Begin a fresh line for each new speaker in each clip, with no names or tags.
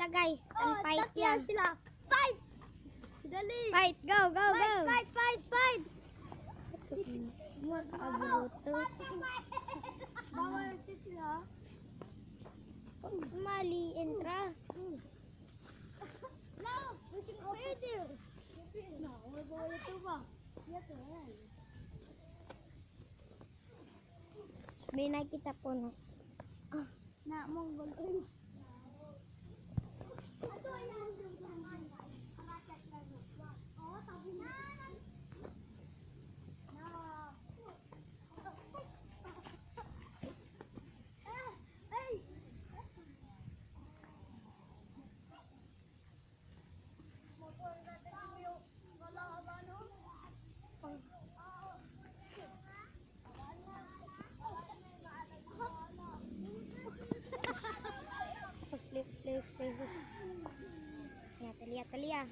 sila guys. Fight yan.
Sila. Fight! Dali!
Fight, go, go, go.
Fight!
Makabuto.
Bawal sila.
Mali, entra.
No! Pwede! No, bawal ito ba?
May nakita po na.
Na, Mongol.
Slay. Ya, Talia.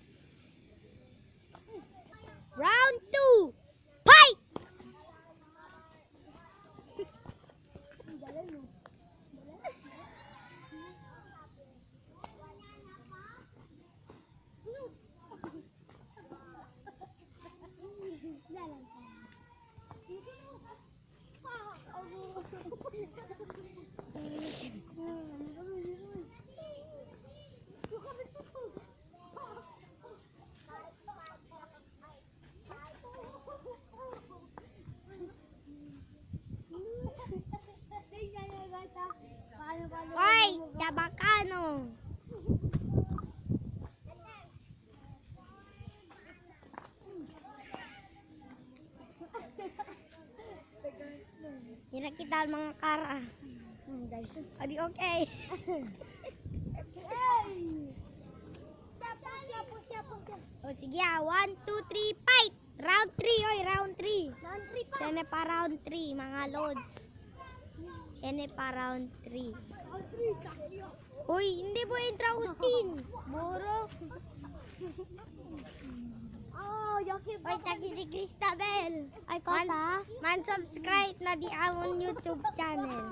Round 2. Fight! Hoy, Chabacano. Hindi kita ang mga kara. Adi okay. O sige, 1, 2, 3, fight! Round 3, oy, round 3. Sene pa round 3, mga loads. Sene pa round 3. Uy, hindi po intra Austin. Buro. Oy, taki si Cristabel. Ay, man subscribe na di amon YouTube channel.